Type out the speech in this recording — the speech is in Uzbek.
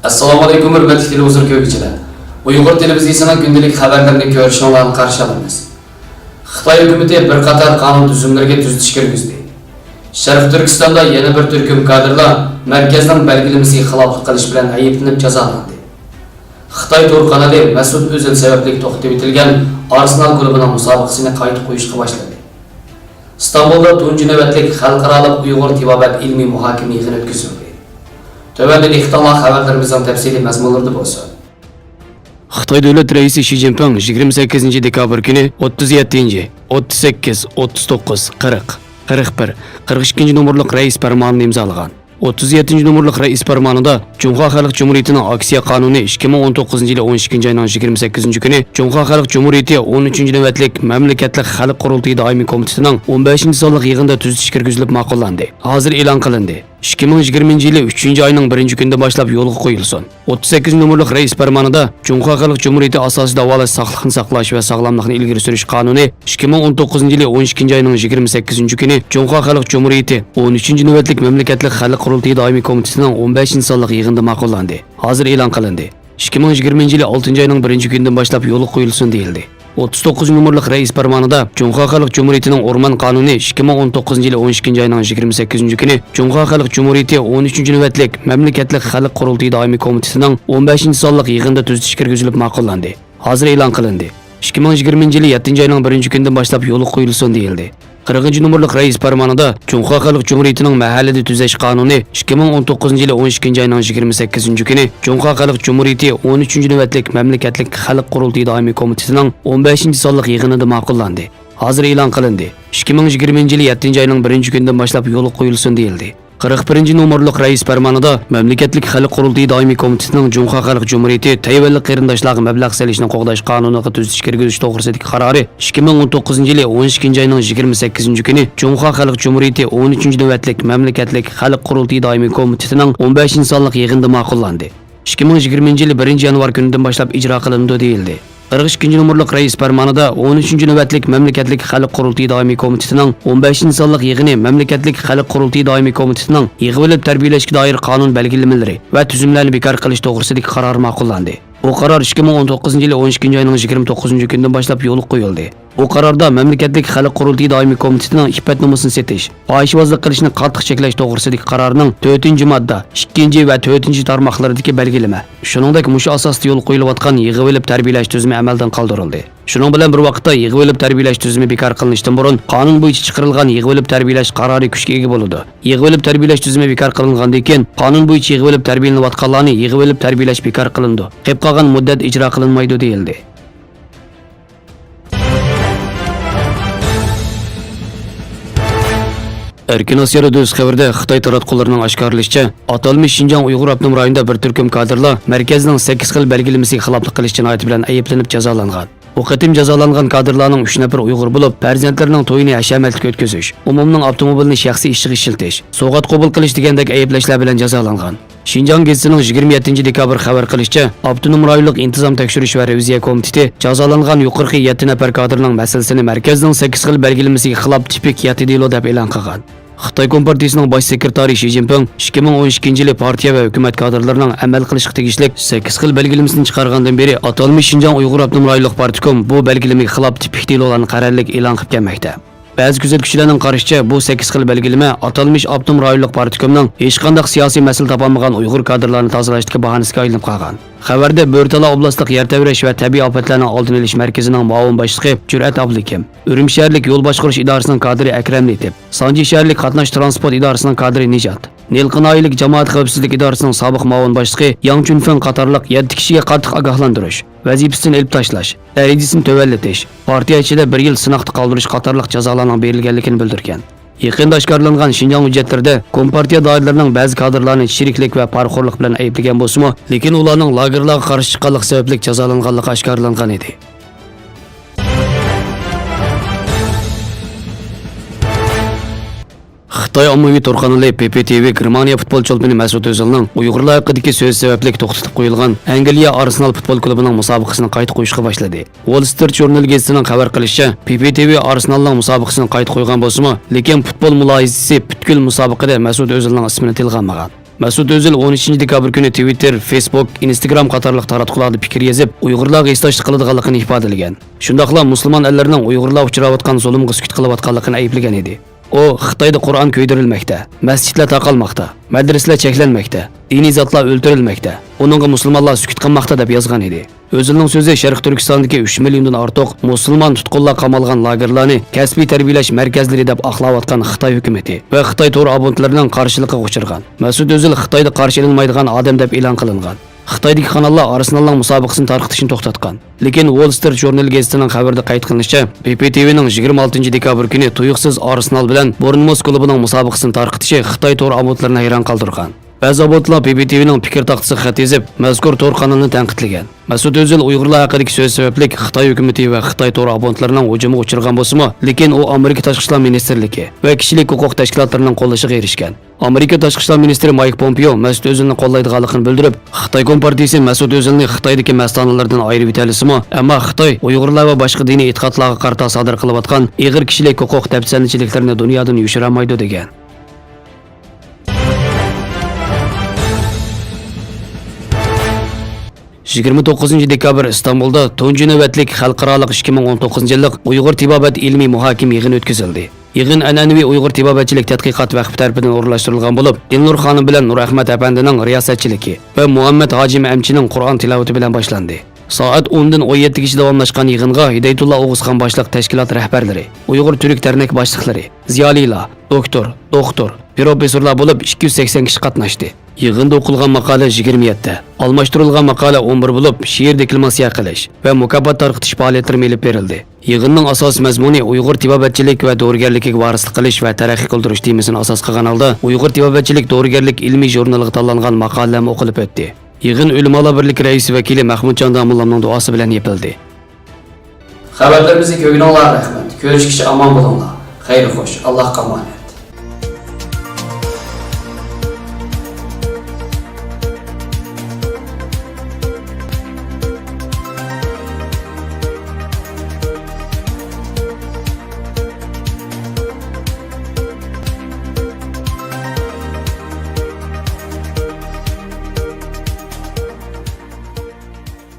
Assalomu alaykum hurmatli televizor ko'ruvchilar. Uyg'ur televiziyasining kundalik xabarlarini ko'rishinglarni qarshi olamiz. Xitoy hukumati bir qator qonun tuzumlariga tuzatish kirgizdi. Sharq Turkistonda yana bir turkum kadrlar markazning belgilamasiga xiloflik qilish bilan ayblanib jazolandi. Xitoy to'rt kanali Mas'ud O'zil sababli to'xtatib etilgan Arsenal klubining musobaqasini qayta qo'yishga boshladi. İstanbulda tunji navbatlik xalqaro Uyg'ur tibobat ilmiy muhokama yig'ini o'tkazildi. Tövəndə ixtilaf xəbərlərimizin təfsili məzmunlarında bolsun. Xitoy Dövlət Rəisi Xi Jinping 28 dekabr günü 37, 38, 39, 40, 41, 42 numurluq rəis fərmanını imzalagan. 37 numurluq rəis fərmanında Cumhuriyet Xalq Cumhuriyeti'nin aksiya qanunu 2019 yılı 12 ayının 28 günü Cumhuriyet Xalq Cumhuriyeti 13. növbətlik Məmləkətlik Xalq Qurultayı Daimi Komitetining 15. sonliq yig'inida tuzatish kirgizilib ma'qullandi. Hozir e'lon qilindi. 2020 yılı 3. ayının 1. günde başlap yo'lga qo'yilsin. 38 numurluq reis farmonida Cumhuriyet Xalq Cumhuriyeti asosiy davolash saqliqni saqlash va sog'lomlikni ilgari surish qonuni 2019 yılı 12. ayının 28 günü Cumhuriyet Xalq Cumhuriyeti 13. növbətlik Məmləkətlik Xalq Qurultayı Daimi Komitetining 15. sonliq yig'inida ma'qullandi. Hozir e'lon qilindi. 2020 yılı 6. ayının 1. günden başlap yo'lga qo'yilsin deyildi. 39 numurluq reis farmonida Cumhuriyet Xalq Cumhuriyeti'nin Orman Kanunu 2019 yılı 12. ayının 28 günü Cumhuriyet Xalq Cumhuriyeti 13. növbətlik Məmləkətlik Xalq Qurultayı Daimi Komitetining 15. sonliq yig'inida tuzatish kirgizilib ma'qullandi. Hozir e'lon qilindi. 2020 yılı 7. ayının 1. günden başlap yo'lga qo'yilsin deyildi. 40. numurluq reis farmonida Cumhuriyet Xalq Cumhuriyeti'nin mahallada tuzash qonuni 2019 yılı 12. ayının 28 günü Cumhuriyet Xalq Cumhuriyeti 13. növbətlik Məmləkətlik Xalq Qurultayı Daimi Komitetining 15. sonliq yig'inida ma'qullandi. Hozir e'lon qilindi. 2020 yılı 7. ayının 1. günden başlap yo'lga qo'yilsin deyildi. 41. numurluq reis farmonida Məmləkətlik Xalq Qurultayı Daimi Komitetining Cumhuriyet Xalq Cumhuriyeti tayvanlik qarindoshlarga mablag' solishni qo'g'dash qonuniga tuzatish kirgizish to'g'risidagi qarori 2019 yılı 12. ayının 28 günü Cumhuriyet Xalq Cumhuriyeti 13. növbətlik Məmləkətlik Xalq Qurultayı Daimi Komitetining 15. sonliq yig'inida ma'qullandi. 2020 yılı 1. yanvar gününden başlap icra qilindi deyildi. 42. numurluq reis farmonida 13. növbətlik Məmləkətlik Xalq Qurultayı Daimi Komitetining 15. sonliq yig'ini Məmləkətlik Xalq Qurultayı Daimi Komitetining yig'ilib tarbiyalashga doir qonun belgilamalari va tuzumlarni bekor qilish to'g'risidagi qaror ma'qullandi. Bu qaror 2019 yılı 12. ayının 29. günden başlap yo'lga qo'yildi. Bu qarorda Məmləkətlik Xalq Qurultayı Daimi Komitetining iffat nomusini setish, fahishbozlik qilishni qattiq cheklash to'g'risidagi qarorining 4-modda 2 va 4 tarmoqlaridagi belgilama, shuningdek mushu asosda yo'l qo'yilayotgan yig'ilib tarbiyalash tuzumi amaldan qoldirildi. Shuning bilan bir vaqtda yig'ilib tarbiyalash tuzumi bekor qilinishdan burun qonun bo'yicha chiqarilgan yig'ilib tarbiyalash qarori kuchga ega bo'ladi. Yig'ilib tarbiyalash tuzumi bekor qilingandan keyin qonun bo'yicha yig'ilib tarbiyalanayotganlarni yig'ilib tarbiyalash bekor qilindi. Qolib qolgan muddat ijro qilinmaydi deyildi. Erkin Asya Radiosi xabarida Xitoy taratqullarining oshkorlashicha, atalmish Şinjan Uyg'ur avtonom rayonida bir turkum kadrlar markazning 8 xil belgilamasiga xiloflik qilish jinoyati bilan ayblanib jazolangan. Bu qatim jazolangan kadrlarning 3 nafar Uyg'ur bo'lib, farzandlarining to'yini hashamatli o'tkazish, umumning avtomobilini shaxsiy ishiga ishiltish, sovg'at qabul qilish degandek ayblashlar bilan jazolangan. Şinjan gazetining 27 dekabr xabar qilishicha, avtonom rayonlik intizom tekshirish va reviziya komiteti jazolangan yuqorqi 7 nafar kadrning masalasini markazning 8 xil belgilamasiga xilof tipik yati delo deb e'lon qilgan. Xitoy Kompartiyasining bosh sekretari Xi Jinping 2012 yılı partiya va hukumat kadrlarining amal qilishga tegishli 8 xil belgilamasini chiqargandan beri atalmish Şinjan Uyg'ur avtonom rayonlik partikom bu belgilamaga xilof tipik delolarni qarorlik e'lon qilib kelmoqda. Ba'zi kuzatuvchilarning qarashicha bu 8 xil belgilama atalmish avtonom rayonlik partikomning hech qanday siyosiy masala topolmagan Uyg'ur kadrlarini tozalashdagi bahonasiga aylanib qolgan. Xabarda Bo'rtala oblastlik yer tavrash va tabiiy ofatlarning oldini olish markazining muavin boshlig'i Jur'at Abdukim, Urum shaharlik yo'l boshqarish idorasining kadri Akram Netib, Sanji shaharlik qatnash transport idorasining kadri Nijat, Nilqinoylik jamoat xavfsizlik idorasining sobiq muavin boshlig'i Yang Chunfen qatorliq 7 kishiga qattiq ogohlantirish, vazifasini olib tashlash, darajasini tuvallatish, partiya ichida 1 yil sinoqda qoldirish qatorliq jazolarning berilganligini bildirgan. Yaqinda oshkorlangan Şinjan hujjatlarida Kompartiya doiralarining ba'zi kadrlarni shiriklik va parxo'rlik bilan ayblagan bo'lsa-mu, lekin ularning lagerlarga qarshi chiqqanlik sababli jazolanganligi oshkorlangan edi. Xitoy ommaviy to'rqanali PPTV Germaniya futbol chempionati Mas'ud O'zilning Uyg'urlar haqidagi so'z sababli to'xtatib qo'yilgan Angliya Arsenal futbol klubining musobaqasini qayta qo'yishga boshladi. Wall Street Journal gazetining xabar qilishicha, PPTV Arsenalning musobaqasini qayta qo'ygan bo'lsa-mu, lekin futbol mulohizasi butkul musobaqada Mas'ud O'zilning ismini tilga olmagan. Mesut Özil 13 dekabr kuni Twitter, Facebook, Instagram qatorliq taratqularda fikr yozib, Uyg'urlarga istoshlik qiladiganligini ifodalagan. Shundaqla musulmon ellarning Uyg'urlar uchrayotgan zulmga sukut qilayotganligini ayblagan edi. O, Xitoyda Qur'on ko'ydirilmoqda, masjidlar taqalmoqda, madrasalar cheklanmoqda, diniy zotlar o'ldirilmoqda. Uningga musulmonlar sukut qilmoqda deb yozgan edi. O'zining so'zi Sharq Turkistondagi 3 milliondan ortiq musulmon tutqunlar qamalgan lagerlarni kasbiy tarbiyalash markazlari deb aqlayotgan Xitoy hukumatı va Xitoy to'g'ri abonentlarining qarshiligiga uchirgan. Mesut Özil Xitoyda qarshi olinmaydigan odam deb e'lon qilingan. Xitoydagi kanallar Arsenalning musobaqasini tarqatishni to'xtatgan. Lekin Wall Street Journal gazetining xabarida qayd qilinishicha, PPTVning 26 dekabr kuni tuyuqsiz Arsenal bilan Bournemouth klubining musobaqasini tarqatishi Xitoy to'g'ri abonentlarini hayron qoldirgan. Ba'zi abonentlar PPTVning fikr taxtasiga xat yozib, mazkur to'g'ri kanalni tanqidlagan. Mesut Özil Uyg'urlar haqidagi so'z sababli Xitoy hukumatı va Xitoy to'g'ri abonentlarining hujumiga uchragan bo'lsa-mu, lekin u Amerika Tashqi ishlar ministrligi va kishilik huquq tashkilotlarining qo'llashiga erishgan. Amerika Tashqi ishlar ministri Mike Pompeo Mesut Özilni qo'llaydiganligini bildirib, Xitoy Kompartiyasi Mesut Özilni Xitoydagi mastanalardan ayirib etilsa-mu, ammo Xitoy Uyg'urlar va boshqa diniy e'tiqodlarga qarata sodir qilayotgan ig'ir kishilik huquq tafsirchiliklarni dunyodan yushiramaydi degan. 29 dekabr İstanbulda tunji navbatlik xalqaroliq 2019 yillik Uyg'ur tibobat ilmiy muhokama yig'ini o'tkazildi. Yig'in an'anaviy Uyg'ur tibobatchilik tadqiqot vaqti tarafidan o'rinlashtirilgan bo'lib, Dilnur xonim bilan Nur Ahmad apandining riyosatchiligi va Muhammad Hojim Amchining Qur'on tilovati bilan boshlandi. Soat 10 dan 17 gacha davomlashgan yig'inga Hidayatulloh O'g'izxon boshliq tashkilot rahbarlari, Uyg'ur Turk dernek boshliqlari, ziyolilar, doktor, professorlar bo'lib 280 kishi qatnashdi. Yig'inda o'qilgan maqola 27, almashtirilgan maqola 11 bo'lib, she'r deklamatsiya qilish va mukofot tarqatish faoliyatlari olib berildi. Yig'inning asosiy mazmuni Uyg'ur tibobatchilik va dorigarligiga varislik qilish va taraqqiy qildirish temasini asos qilgan holda Uyg'ur tibobatchilik dorigarlik ilmiy jurnaliga tanlangan maqolalar o'qilib o'tdi. Yig'in Ulamolar birligi raisi vakili Mahmudjon Damullamning duosi bilan yapildi. Xabarlarimizni ko'rganlarga rahmat. Ko'rishguncha omon bo'linglar. Xayr xo'sh. Allohga omonat.